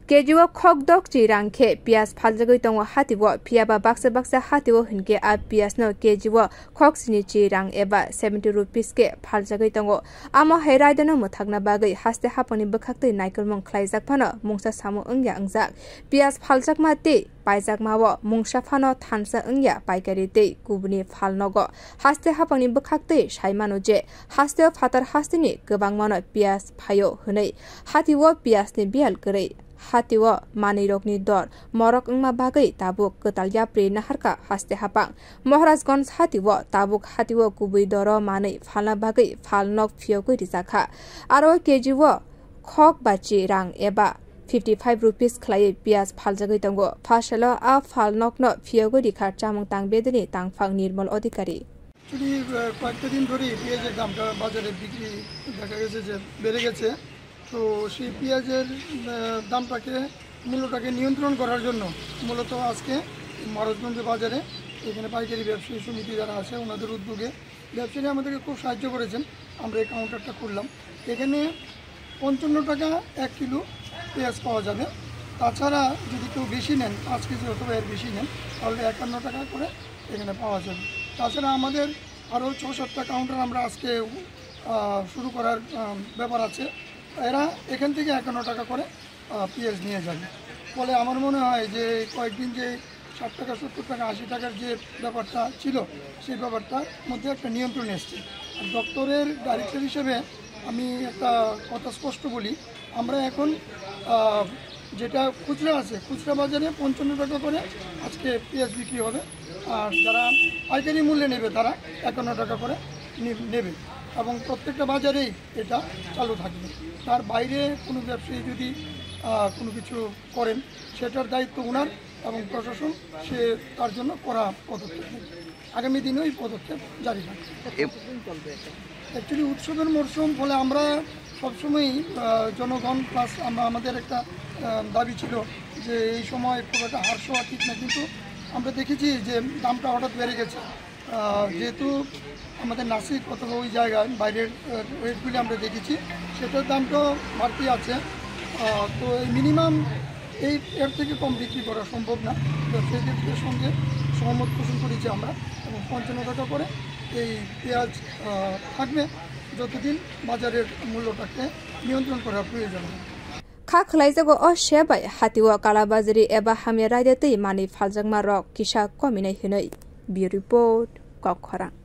Kejuo kokdok chi rangke piyaj phaljagoi tongo Hatio piyaba baksa Hatio hinke a piyaj no kejuo koksini chi rang eba 70 rupees ke phaljagoi tongo amo he raida no muthakna bagai haste haponi bukhaktei naikolmong khlaijak phano mungsa samu ongya angjak piyaj phaljakma te paijakmao mungsa phano thansa ongya paikari te kubuni phal nogo haste haponi bukhaktei saimano je haste phatar hasteni kwbang mano piyaj phayo hunei Hatio piyaj ni bial korei Hatio mani rogni dor morok ongma bagai tabok kwtal yapre naharka haste hapang maharajganj Hatio tabok Hatio kubui doro mani phalna bagai phal nok phiyokgoi rijaka aro kejiwo khok bachi rang eba 55 rupees khlai piyaj phaljagoi tongo phasalo a phal nok no phiyokgoi rikha chamung tangbedeni tangphang nirmal adhikari চুরি কয়েকটা দিন ধরে পেঁয়াজের দামটা বাজারে বিক্রি দেখা গেছে যে বেড়ে গেছে তো সেই পেঁয়াজের দামটাকে মূল্যটাকে নিয়ন্ত্রণ করার জন্য মূলত আজকে মারজগঞ্জ বাজারে এখানে পাইকারি ব্যবসায়ী সমিতি যারা আছে ওনাদের উদ্যোগে ব্যবসায়ীরা আমাদেরকে খুব সাহায্য করেছেন আমরা এই কাউন্টারটা করলাম এখানে 55 টাকা 1 কিলো পেঁয়াজ পাওয়া যাবে তাছাড়া যদি কেউ বেশি নেন 5 কেজি অথবা এর বেশি নেন তাহলে 51 টাকা করে এখানে পাওয়া যাবে তাছাড়া আমাদের আরও 6-7টা কাউন্টার আমরা আজকে শুরু করার ব্যাপার আছে এরা এখান থেকে 51 টাকা করে পেঁয়াজ নিয়ে যাবে ফলে আমার মনে হয় যে কয়েকদিন যে 60 টাকা 70 টাকা 80 টাকার যে ব্যাপারটা ছিল সেই ব্যাপারটার মধ্যে একটা নিয়ন্ত্রণ এসছে আর দপ্তরের ডাইরেক্টর হিসেবে আমি একটা কথা স্পষ্ট বলি আমরা এখন যেটা খুচরা আছে খুচরা বাজারে 55 টাকা করে আজকে পেঁয়াজ বিক্রি হবে আর যারা পাইকারি মূল্যে নেবে তারা 51 টাকা করে নেবে এবং প্রত্যেকটা বাজারেই এটা চালু থাকবে তার বাইরে কোনো ব্যবসায়ী যদি কোনো কিছু করেন সেটার দায়িত্ব ওনার এবং প্রশাসন সে তার জন্য করা পদক্ষেপ নেবে আগামী দিনেও এই পদক্ষেপ জারি থাকবে অ্যাকচুয়ালি উৎসবের মরশুম ফলে আমরা সবসময়ই জনগণ প্লাস আমাদের একটা দাবি ছিল যে এই সময় খুব একটা হ্রাস হওয়া ঠিক না কিন্তু আমরা দেখেছি যে দামটা হঠাৎ বেড়ে গেছে যেহেতু আমাদের নাসিক অথবা ওই জায়গায় বাইরের রেটগুলি আমরা দেখেছি সেটার দামটাও বাড়তি আছে তো মিনিমাম এর থেকে কম বিক্রি করা সম্ভব না ব্যবসায়ীদের সঙ্গে সহমত পোষণ করেছি আমরা এবং 55 টাকা করে এই পেঁয়াজ থাকবে যতদিন বাজারের মূল্যটাকে নিয়ন্ত্রণ করা প্রয়োজন খা khलाइजागो o shebai Hatio kalabazari eba hamya raida tei mani phaljakma rok kisa kominai hinoi bi report koktwmao